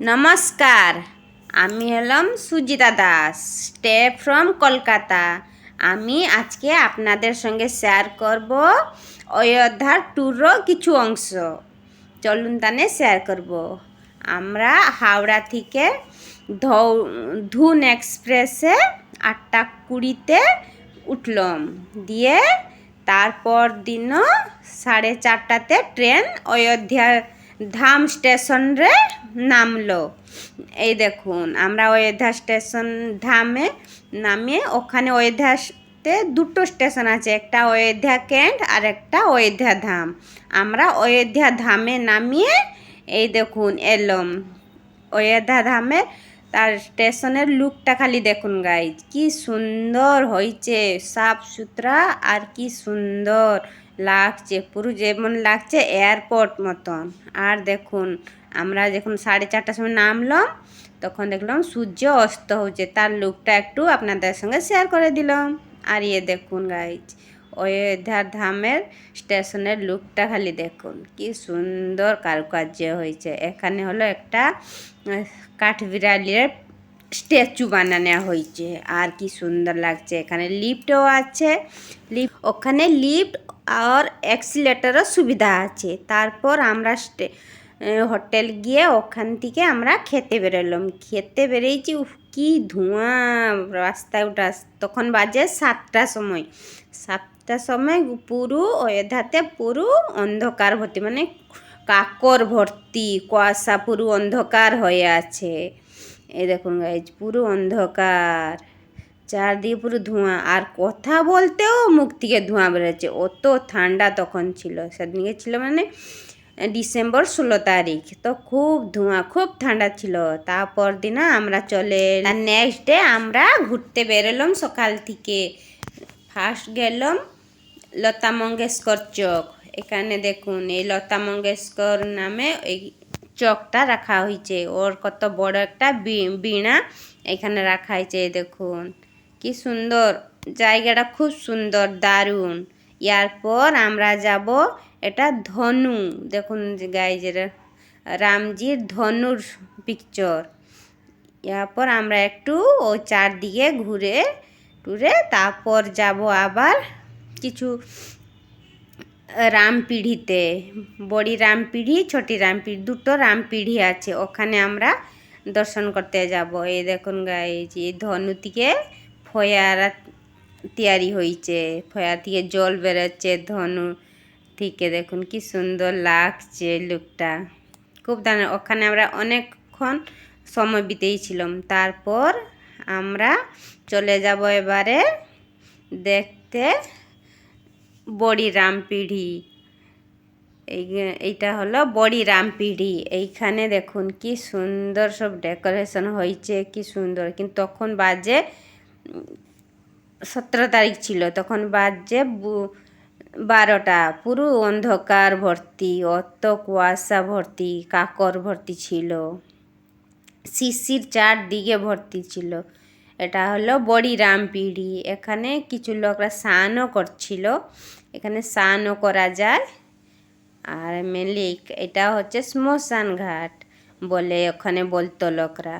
নমস্কার, আমি হলাম সুজিতা দাস, স্টে ফ্রম কলকাতা। আমি আজকে আপনাদের সঙ্গে শেয়ার করব অযোধ্যার ট্যুরও কিছু অংশ। চলুন তানে শেয়ার করব। আমরা হাওড়া থেকে ধুন এক্সপ্রেসে 8:20-তে উঠলাম, দিয়ে তারপর দিনও 4:30-তে ট্রেন অযোধ্যা ধাম স্টেশনরে নামলো। এই দেখুন, আমরা অযোধ্যা স্টেশন ধামে নামে ওখানে অযোধ্যাতে দুটো স্টেশন আছে, একটা অযোধ্যা ক্যান্ট আর একটা অযোধ্যা ধাম। আমরা অযোধ্যা ধামে নামিয়ে এই দেখুন এলাম অযোধ্যা ধামে। তার স্টেশনের লুকটা খালি দেখুন গাইজ, কি সুন্দর হয়েছে, সাফ সুতরা আর কি সুন্দর লাগছে, পুরো যেমন লাগছে এয়ারপোর্ট মতন। আর দেখুন, আমরা যখন 4:30টার সময় নামলাম তখন দেখলাম সূর্য অস্ত হচ্ছে, তার লুকটা একটু আপনাদের সঙ্গে শেয়ার করে দিলাম। আর দেখুন গাইজ, অযোধ্যা ধামের স্টেশনের লুকটা খালি দেখুন, কি সুন্দর কারুকার্য হয়েছে। এখানে হলো একটা কাঠবিড়ালির স্ট্যাচু বানানো হয়েছে, আর কি সুন্দর লাগছে। এখানে লিফটও আছে, ওখানে লিফট আর এক্সিলেটরও সুবিধা আছে। তারপর আমরা হোটেল গিয়ে ওখান থেকে আমরা খেতে বেরোলাম। খেতে বেরিয়েছি, কি ধোঁয়া রাস্তায় ওঠা। তখন বাজে 7টার সময়। 7টার সময় পুরো অযোধ্যাতে পুরো অন্ধকার ভর্তি, মানে কাকর ভর্তি, কুয়াশা, পুরো অন্ধকার হয়ে আছে। এই দেখুন গাইজ, পুরো অন্ধকার, চারদিকে পুরো ধোঁয়া, আর কথা বলতেও মুখ থেকে ধোঁয়া বেরোচ্ছে। অত ঠান্ডা তখন ছিল, সেদিনকে ছিল মানে ডিসেম্বর 16 তারিখ, তো খুব ধোঁয়া, খুব ঠান্ডা ছিল। তারপর দিন আমরা চলে নেক্সট ডে আমরা ঘুরতে বেরোলাম সকাল থেকে। ফার্স্ট গেলাম লতা মঙ্গেশকর চক। এখানে দেখুন, এই লতা মঙ্গেশকর নামে এই চকটা রাখা হয়েছে। ওর কত বড় একটা বীণা এখানে রাখা হয়েছে। দেখুন কি সুন্দর জায়গাটা, খুব সুন্দর, দারুণ। এরপর আমরা যাব এটা ধনু। দেখুন গাইজের রামজির ধনুর পিকচার। এরপর আমরা একটু ওই চারদিকে ঘুরে টুরে তারপর যাব আবার কিছু রামপিড়িতে। বড়ি রামপিড়ি, ছোটি রামপিড়ি, দুটো রামপিড়ি আছে, ওখানে আমরা দর্শন করতে যাব। এই দেখুন গাইজ, এই ধনু থেকে ফোয়ারা তৈরি হয়েছে, ফোয়ারা থেকে জল বেরোচ্ছে ধনু থেকে। দেখুন কি সুন্দর লাগছে লুকটা, খুব দারুণ। ওখানে আমরা অনেকক্ষণ সময় বিতেইছিলাম। তারপর আমরা চলে যাব এবারে দেখতে বড়ি রামপিড়ি। এইটা হলো বড়ি রামপিড়ি। এইখানে দেখুন কি সুন্দর সব ডেকোরেশন হয়েছে, কি সুন্দর। কিন্তু তখন বাজে 17 তারিখ ছিল, তখন বাজে 12টা, পুরো অন্ধকার ভর্তি, অত কুয়াশা ভর্তি, কাকর ভর্তি ছিল, শিশির চারদিকে ভর্তি ছিল। এটা হলো বড়ি রামপিড়ি। এখানে কিছু লোকরা স্নানও করছিল, এখানে স্নানও করা যায়। আর মেনলি এটা হচ্ছে শ্মশান ঘাট বলে ওখানে বলতো লোকরা।